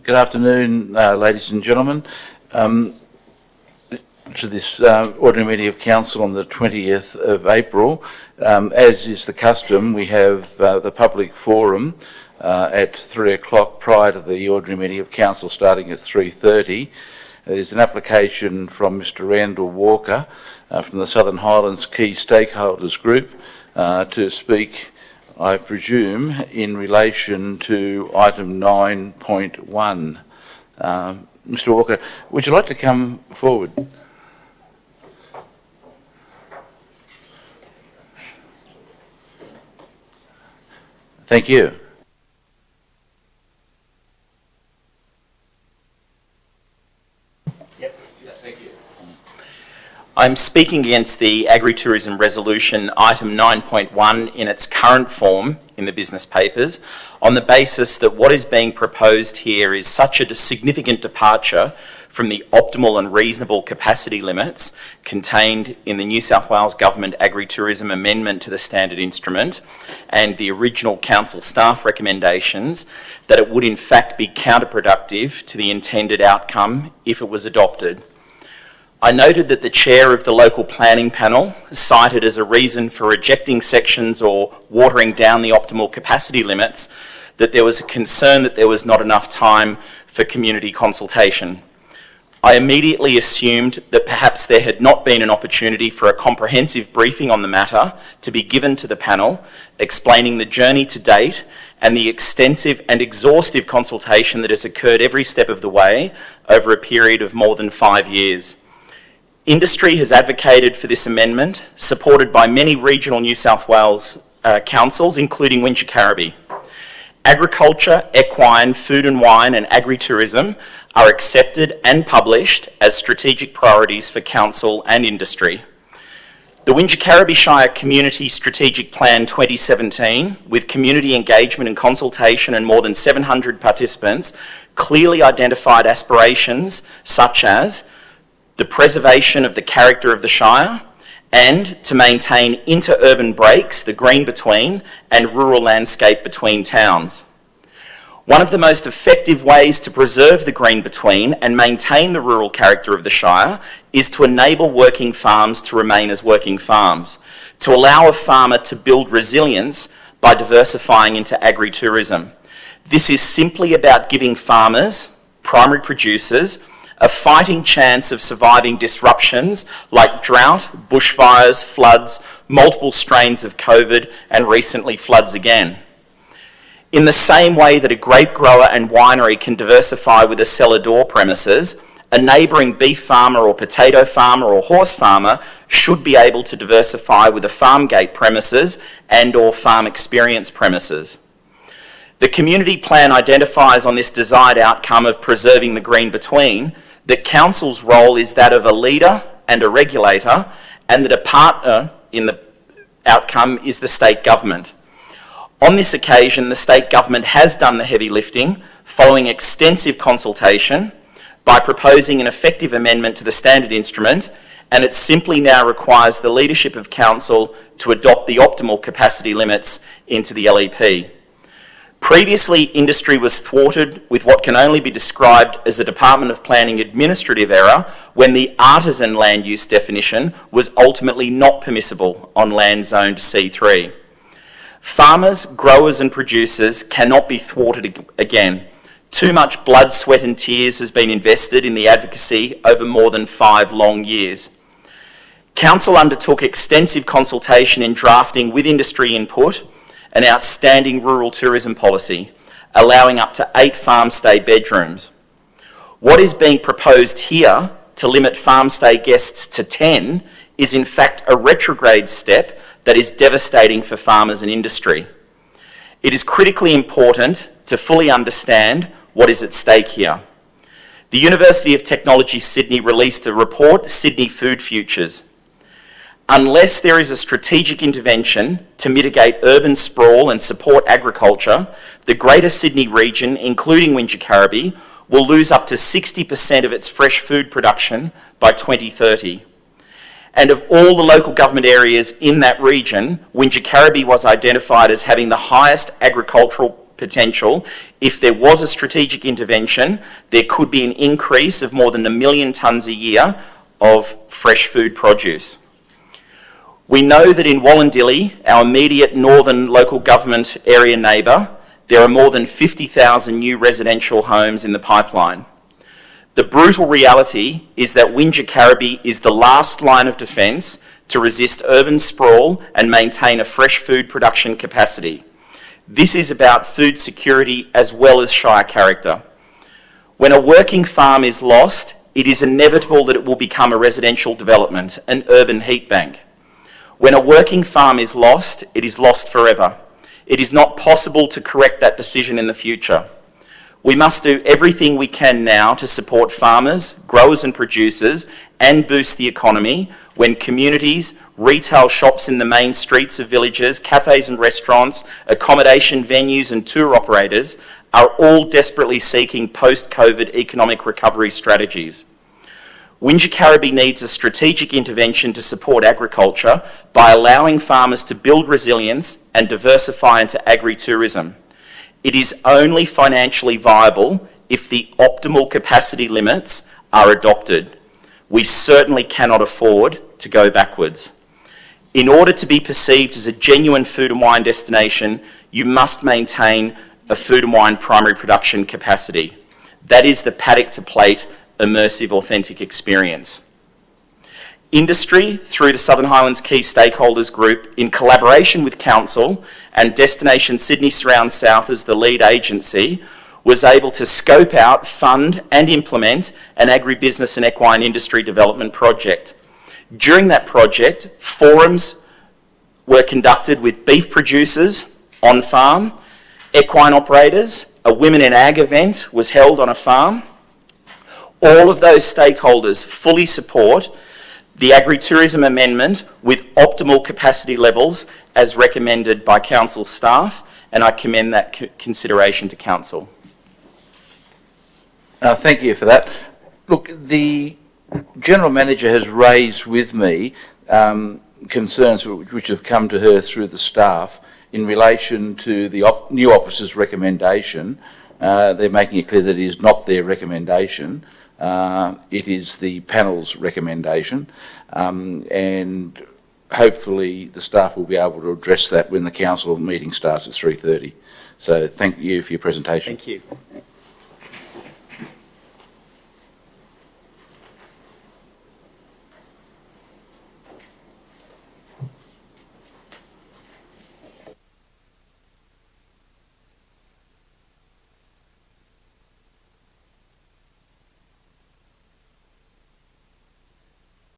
Good afternoon, ladies and gentlemen. To this ordinary meeting of Council on the 20th of April. As is the custom, we have the public forum at 3 o'clock prior to the ordinary meeting of Council starting at 3:30. There's an application from Mr. Randall Walker from the Southern Highlands Key Stakeholders Group to speak, I presume, in relation to item 9.1. Mr. Walker, would you like to come forward? Thank you. Thank you. I'm speaking against the Agritourism Resolution item 9.1 in its current form in the business papers on the basis that what is being proposed here is such a significant departure from the optimal and reasonable capacity limits contained in the New South Wales Government Agritourism Amendment to the Standard Instrument and the original Council staff recommendations that it would in fact be counterproductive to the intended outcome if it was adopted. I noted that the chair of the local planning panel cited as a reason for rejecting sections or watering down the optimal capacity limits that there was a concern that there was not enough time for community consultation. I immediately assumed that perhaps there had not been an opportunity for a comprehensive briefing on the matter to be given to the panel, explaining the journey to date and the extensive and exhaustive consultation that has occurred every step of the way over a period of more than 5 years. Industry has advocated for this amendment, supported by many regional New South Wales councils, including Wingecarribee. Agriculture, equine, food and wine and agritourism are accepted and published as strategic priorities for council and industry. The Wingecarribee Shire Community Strategic Plan 2017, with community engagement and consultation and more than 700 participants, clearly identified aspirations such as the preservation of the character of the Shire and to maintain inter-urban breaks, the green between, and rural landscape between towns. One of the most effective ways to preserve the green between and maintain the rural character of the Shire is to enable working farms to remain as working farms, to allow a farmer to build resilience by diversifying into agritourism. This is simply about giving farmers, primary producers, a fighting chance of surviving disruptions like drought, bushfires, floods, multiple strains of COVID, and recently floods again. In the same way that a grape grower and winery can diversify with a cellar door premises, a neighbouring beef farmer or potato farmer or horse farmer should be able to diversify with a farm gate premises and or farm experience premises. The community plan identifies on this desired outcome of preserving the green between that council's role is that of a leader and a regulator, and that a partner in the outcome is the state government. On this occasion, the state government has done the heavy lifting following extensive consultation by proposing an effective amendment to the standard instrument, and it simply now requires the leadership of council to adopt the optimal capacity limits into the LEP. Previously, industry was thwarted with what can only be described as a Department of Planning administrative error when the artisan land use definition was ultimately not permissible on land zoned C3. Farmers, growers and producers cannot be thwarted again. Too much blood, sweat and tears has been invested in the advocacy over more than 5 long years. Council undertook extensive consultation in drafting with industry input an outstanding rural tourism policy, allowing up to 8 farm stay bedrooms. What is being proposed here to limit farm stay guests to 10 is in fact a retrograde step that is devastating for farmers and industry. It is critically important to fully understand what is at stake here. The University of Technology Sydney released a report, Sydney Food Futures. Unless there is a strategic intervention to mitigate urban sprawl and support agriculture, the Greater Sydney region, including Wingecarribee, will lose up to 60% of its fresh food production by 2030. And of all the local government areas in that region, Wingecarribee was identified as having the highest agricultural potential, if there was a strategic intervention, there could be an increase of more than 1 million tonnes a year of fresh food produce. We know that in Wallandilly, our immediate northern local government area neighbour, there are more than 50,000 new residential homes in the pipeline. The brutal reality is that Wingecarribee is the last line of defence to resist urban sprawl and maintain a fresh food production capacity. This is about food security as well as shire character. When a working farm is lost, it is inevitable that it will become a residential development, an urban heat bank. When a working farm is lost, it is lost forever. It is not possible to correct that decision in the future. We must do everything we can now to support farmers, growers and producers and boost the economy when communities, retail shops in the main streets of villages, cafes and restaurants, accommodation venues and tour operators are all desperately seeking post-COVID economic recovery strategies. Wingecarribee needs a strategic intervention to support agriculture by allowing farmers to build resilience and diversify into agri-tourism. It is only financially viable if the optimal capacity limits are adopted. We certainly cannot afford to go backwards. In order to be perceived as a genuine food and wine destination, you must maintain a food and wine primary production capacity. That is the paddock to plate immersive, authentic experience. Industry, through the Southern Highlands Key Stakeholders Group, in collaboration with Council and Destination Sydney Surround South as the lead agency, was able to scope out, fund and implement an agribusiness and equine industry development project. During that project, forums were conducted with beef producers on farm, equine operators, a Women in Ag event was held on a farm. All of those stakeholders fully support the agri-tourism amendment with optimal capacity levels as recommended by Council staff, and I commend that consideration to Council. Thank you for that. Look, the General Manager has raised with me concerns which have come to her through the staff in relation to the new officer's recommendation. They're making it clear that it is not their recommendation. It is the panel's recommendation, and hopefully the staff will be able to address that when the council meeting starts at 3:30. So thank you for your presentation. Thank you.